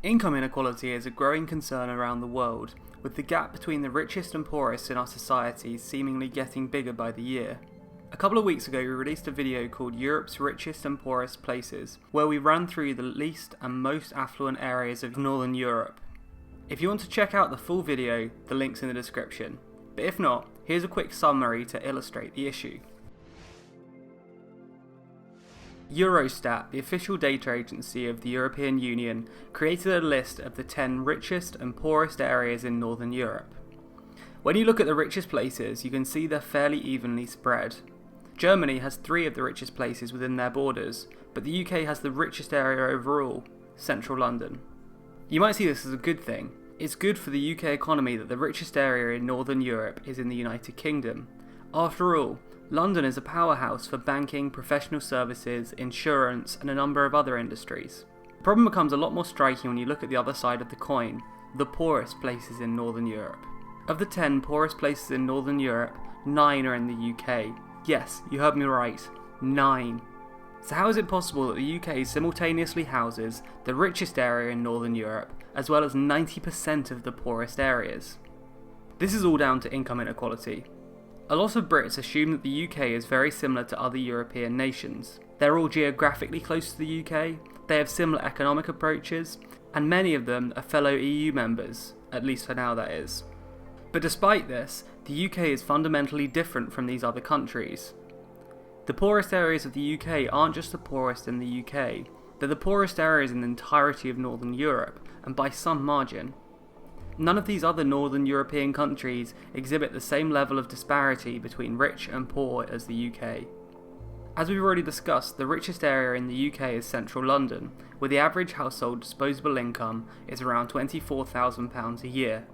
Income inequality is a growing concern around the world, with the gap between the richest and poorest in our society seemingly getting bigger by the year. A couple of weeks ago we released a video called Europe's Richest and Poorest Places, where we ran through the least and most affluent areas of Northern Europe. If you want to check out the full video, the link's in the description, but if not, here's a quick summary to illustrate the issue. Eurostat, the official data agency of the European Union, created a list of the 10 richest and poorest areas in Northern Europe. When you look at the richest places, you can see they're fairly evenly spread. Germany has 3 of the richest places within their borders, but the UK has the richest area overall, central London. You might see this as a good thing. It's good for the UK economy that the richest area in Northern Europe is in the United Kingdom. After all, London is a powerhouse for banking, professional services, insurance, and a number of other industries. The problem becomes a lot more striking when you look at the other side of the coin, the poorest places in Northern Europe. Of the 10 poorest places in Northern Europe, 9 are in the UK. Yes, you heard me right, 9. So how is it possible that the UK simultaneously houses the richest area in Northern Europe, as well as 90% of the poorest areas? This is all down to income inequality. A lot of Brits assume that the UK is very similar to other European nations. They're all geographically close to the UK, they have similar economic approaches, and many of them are fellow EU members, at least for now that is. But despite this, the UK is fundamentally different from these other countries. The poorest areas of the UK aren't just the poorest in the UK, they're the poorest areas in the entirety of Northern Europe, and by some margin. None of these other Northern European countries exhibit the same level of disparity between rich and poor as the UK. As we've already discussed, the richest area in the UK is central London, where the average household disposable income is around £24,000 a year.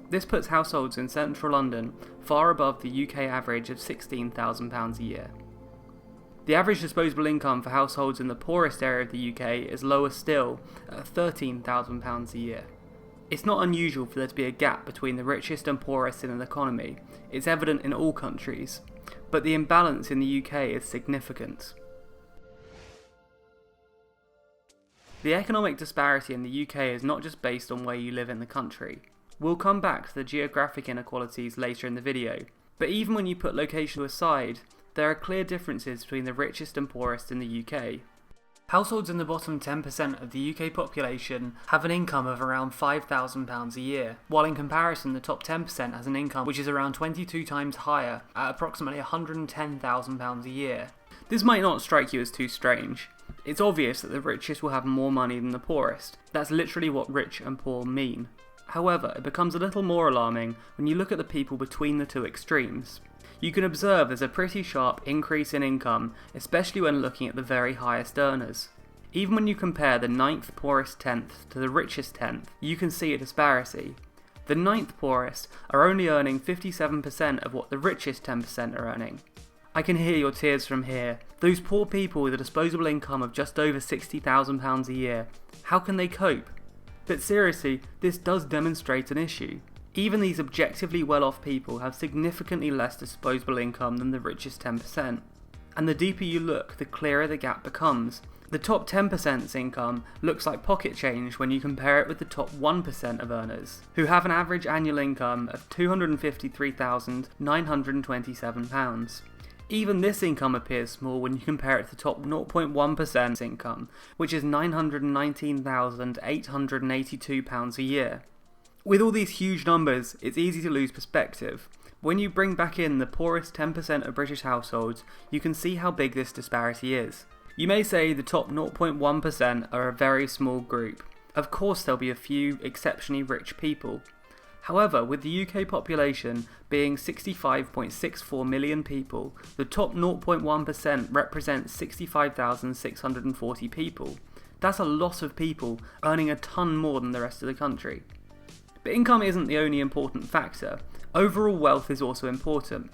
This puts households in central London far above the UK average of £16,000 a year. The average disposable income for households in the poorest area of the UK is lower still, at £13,000 a year. It's not unusual for there to be a gap between the richest and poorest in an economy. It's evident in all countries, but the imbalance in the UK is significant. The economic disparity in the UK is not just based on where you live in the country. We'll come back to the geographic inequalities later in the video, but even when you put location aside, there are clear differences between the richest and poorest in the UK. Households in the bottom 10% of the UK population have an income of around £5,000 a year, while in comparison the top 10% has an income which is around 22 times higher, at approximately £110,000 a year. This might not strike you as too strange. It's obvious that the richest will have more money than the poorest. That's literally what rich and poor mean. However, it becomes a little more alarming when you look at the people between the two extremes. You can observe there's a pretty sharp increase in income, especially when looking at the very highest earners. Even when you compare the 9th poorest 10th to the richest 10th, you can see a disparity. The 9th poorest are only earning 57% of what the richest 10% are earning. I can hear your tears from here. Those poor people with a disposable income of just over £60,000 a year, how can they cope? But seriously, this does demonstrate an issue. Even these objectively well-off people have significantly less disposable income than the richest 10%. And the deeper you look, the clearer the gap becomes. The top 10%'s income looks like pocket change when you compare it with the top 1% of earners, who have an average annual income of £253,927. Even this income appears small when you compare it to the top 0.1%'s income, which is £919,882 a year. With all these huge numbers, it's easy to lose perspective. When you bring back in the poorest 10% of British households, you can see how big this disparity is. You may say the top 0.1% are a very small group. Of course there'll be a few exceptionally rich people. However, with the UK population being 65.64 million people, the top 0.1% represents 65,640 people. That's a lot of people earning a ton more than the rest of the country. But income isn't the only important factor. Overall wealth is also important.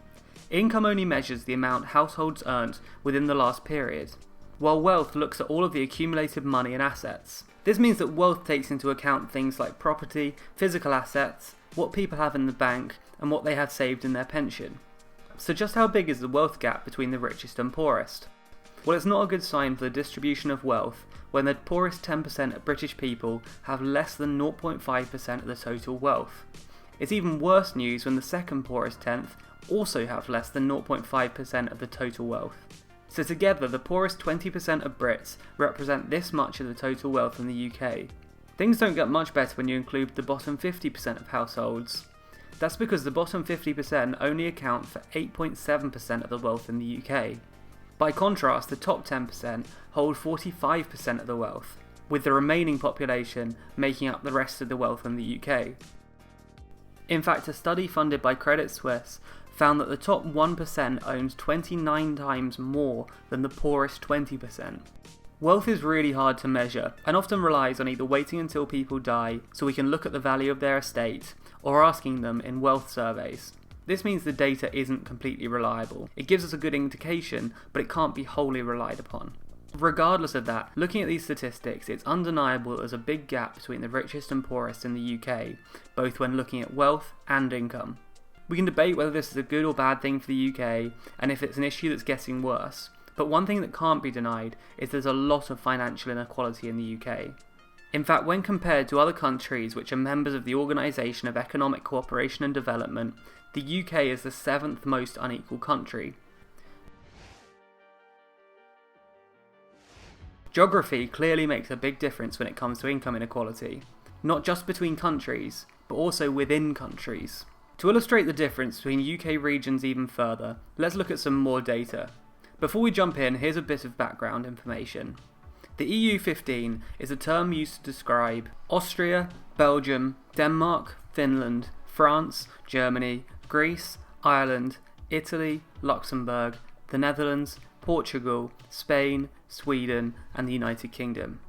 Income only measures the amount households earned within the last period, while wealth looks at all of the accumulated money and assets. This means that wealth takes into account things like property, physical assets, what people have in the bank, and what they have saved in their pension. So just how big is the wealth gap between the richest and poorest? Well, it's not a good sign for the distribution of wealth when the poorest 10% of British people have less than 0.5% of the total wealth. It's even worse news when the second poorest tenth also have less than 0.5% of the total wealth. So together, the poorest 20% of Brits represent this much of the total wealth in the UK. Things don't get much better when you include the bottom 50% of households. That's because the bottom 50% only account for 8.7% of the wealth in the UK. By contrast, the top 10% hold 45% of the wealth, with the remaining population making up the rest of the wealth in the UK. In fact, a study funded by Credit Suisse found that the top 1% owns 29 times more than the poorest 20%. Wealth is really hard to measure and often relies on either waiting until people die so we can look at the value of their estate or asking them in wealth surveys. This means the data isn't completely reliable. It gives us a good indication, but it can't be wholly relied upon. Regardless of that, looking at these statistics, it's undeniable there's a big gap between the richest and poorest in the UK, both when looking at wealth and income. We can debate whether this is a good or bad thing for the UK, and if it's an issue that's getting worse. But one thing that can't be denied is there's a lot of financial inequality in the UK. In fact, when compared to other countries which are members of the Organisation of Economic Cooperation and Development, the UK is the 7th most unequal country. Geography clearly makes a big difference when it comes to income inequality, not just between countries, but also within countries. To illustrate the difference between UK regions even further, let's look at some more data. Before we jump in, here's a bit of background information. The EU15 is a term used to describe Austria, Belgium, Denmark, Finland, France, Germany, Greece, Ireland, Italy, Luxembourg, the Netherlands, Portugal, Spain, Sweden, and the United Kingdom.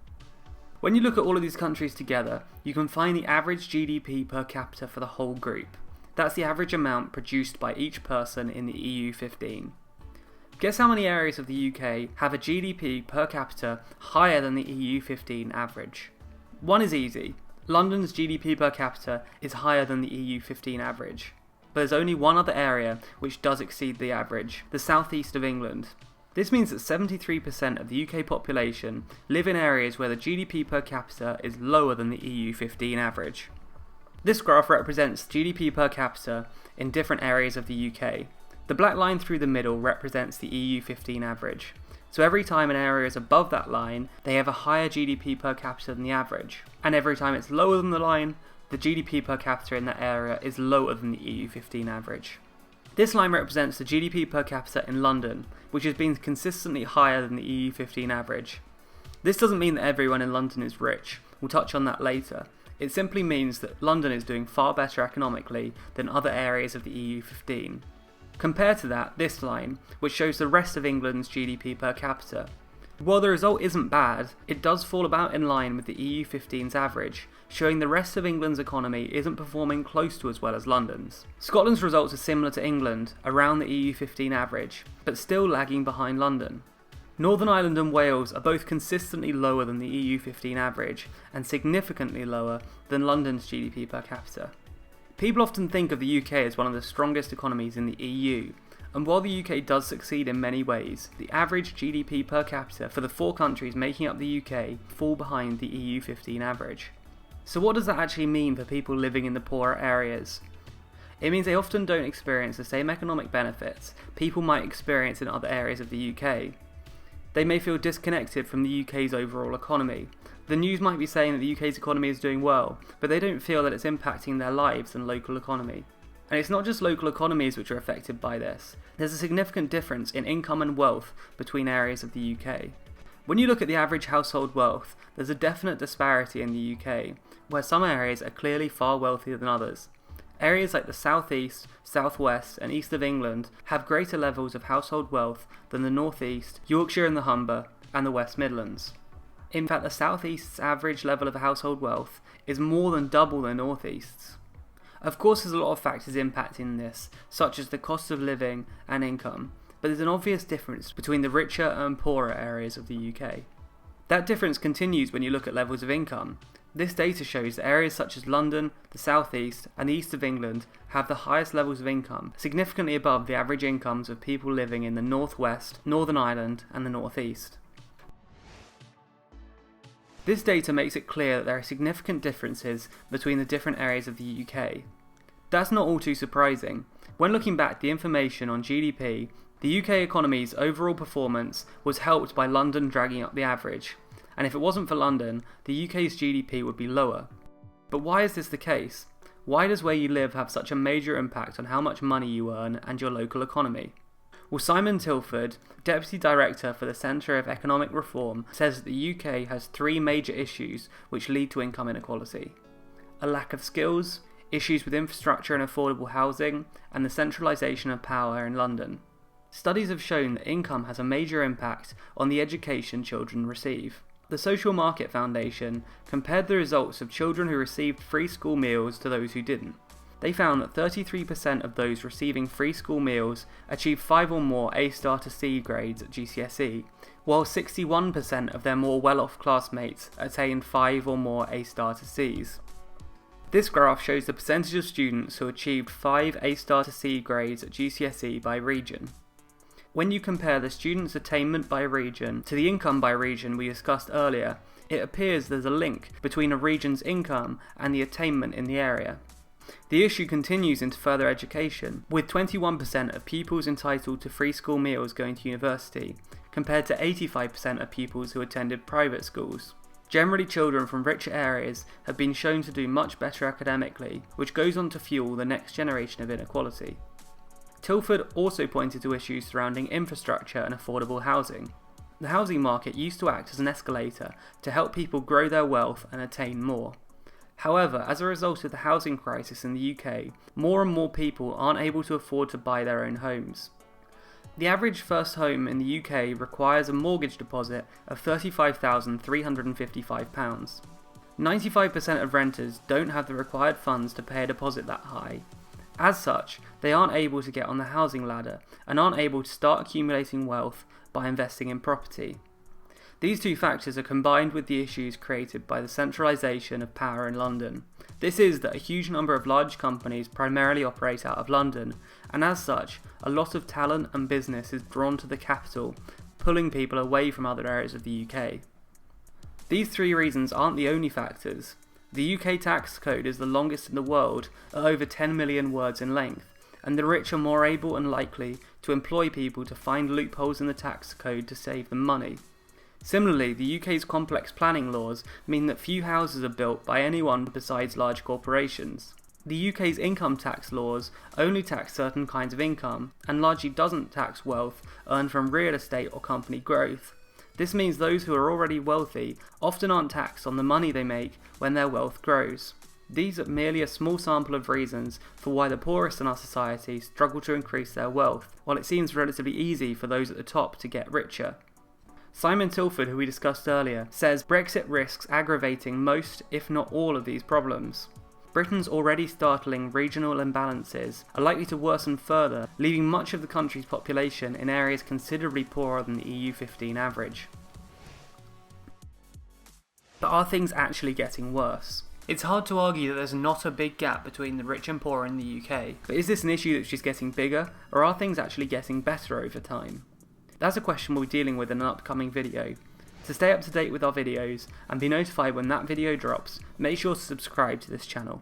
When you look at all of these countries together, you can find the average GDP per capita for the whole group. That's the average amount produced by each person in the EU15. Guess how many areas of the UK have a GDP per capita higher than the EU15 average? One is easy. London's GDP per capita is higher than the EU15 average. But there's only one other area which does exceed the average, the southeast of England. This means that 73% of the UK population live in areas where the GDP per capita is lower than the EU15 average. This graph represents GDP per capita in different areas of the UK. The black line through the middle represents the EU15 average. So every time an area is above that line, they have a higher GDP per capita than the average. And every time it's lower than the line, the GDP per capita in that area is lower than the EU15 average. This line represents the GDP per capita in London, which has been consistently higher than the EU15 average. This doesn't mean that everyone in London is rich. We'll touch on that later. It simply means that London is doing far better economically than other areas of the EU15. Compare to that this line, which shows the rest of England's GDP per capita. While the result isn't bad, it does fall about in line with the EU15's average, showing the rest of England's economy isn't performing close to as well as London's. Scotland's results are similar to England, around the EU15 average, but still lagging behind London. Northern Ireland and Wales are both consistently lower than the EU15 average, and significantly lower than London's GDP per capita. People often think of the UK as one of the strongest economies in the EU, and while the UK does succeed in many ways, the average GDP per capita for the 4 countries making up the UK fall behind the EU15 average. So what does that actually mean for people living in the poorer areas? It means they often don't experience the same economic benefits people might experience in other areas of the UK. They may feel disconnected from the UK's overall economy. The news might be saying that the UK's economy is doing well, but they don't feel that it's impacting their lives and local economy. And it's not just local economies which are affected by this. There's a significant difference in income and wealth between areas of the UK. When you look at the average household wealth, there's a definite disparity in the UK, where some areas are clearly far wealthier than others. Areas like the South East, South West and East of England have greater levels of household wealth than the North East, Yorkshire and the Humber, and the West Midlands. In fact, the South East's average level of household wealth is more than double the North East's. Of course, there's a lot of factors impacting this, such as the cost of living and income, but there's an obvious difference between the richer and poorer areas of the UK. That difference continues when you look at levels of income. This data shows that areas such as London, the South East and the East of England have the highest levels of income, significantly above the average incomes of people living in the North West, Northern Ireland and the North East. This data makes it clear that there are significant differences between the different areas of the UK. That's not all too surprising. When looking back at the information on GDP, the UK economy's overall performance was helped by London dragging up the average, and if it wasn't for London, the UK's GDP would be lower. But why is this the case? Why does where you live have such a major impact on how much money you earn and your local economy? Well, Simon Tilford, Deputy Director for the Centre of Economic Reform, says that the UK has three major issues which lead to income inequality: a lack of skills, issues with infrastructure and affordable housing, and the centralisation of power in London. Studies have shown that income has a major impact on the education children receive. The Social Market Foundation compared the results of children who received free school meals to those who didn't. They found that 33% of those receiving free school meals achieved 5 or more A* to C grades at GCSE, while 61% of their more well-off classmates attained 5 or more A* to Cs. This graph shows the percentage of students who achieved 5 A* to C grades at GCSE by region. When you compare the students' attainment by region to the income by region we discussed earlier, it appears there's a link between a region's income and the attainment in the area. The issue continues into further education, with 21% of pupils entitled to free school meals going to university, compared to 85% of pupils who attended private schools. Generally, children from richer areas have been shown to do much better academically, which goes on to fuel the next generation of inequality. Tilford also pointed to issues surrounding infrastructure and affordable housing. The housing market used to act as an escalator to help people grow their wealth and attain more. However, as a result of the housing crisis in the UK, more and more people aren't able to afford to buy their own homes. The average first home in the UK requires a mortgage deposit of £35,355. 95% of renters don't have the required funds to pay a deposit that high. As such, they aren't able to get on the housing ladder and aren't able to start accumulating wealth by investing in property. These two factors are combined with the issues created by the centralisation of power in London. This is that a huge number of large companies primarily operate out of London, and as such, a lot of talent and business is drawn to the capital, pulling people away from other areas of the UK. These three reasons aren't the only factors. The UK tax code is the longest in the world, at over 10 million words in length, and the rich are more able and likely to employ people to find loopholes in the tax code to save them money. Similarly, the UK's complex planning laws mean that few houses are built by anyone besides large corporations. The UK's income tax laws only tax certain kinds of income, and largely doesn't tax wealth earned from real estate or company growth. This means those who are already wealthy often aren't taxed on the money they make when their wealth grows. These are merely a small sample of reasons for why the poorest in our society struggle to increase their wealth, while it seems relatively easy for those at the top to get richer. Simon Tilford, who we discussed earlier, says Brexit risks aggravating most, if not all, of these problems. Britain's already startling regional imbalances are likely to worsen further, leaving much of the country's population in areas considerably poorer than the EU15 average. But are things actually getting worse? It's hard to argue that there's not a big gap between the rich and poor in the UK, but is this an issue that's just getting bigger, or are things actually getting better over time? That's a question we'll be dealing with in an upcoming video. To stay up to date with our videos and be notified when that video drops, make sure to subscribe to this channel.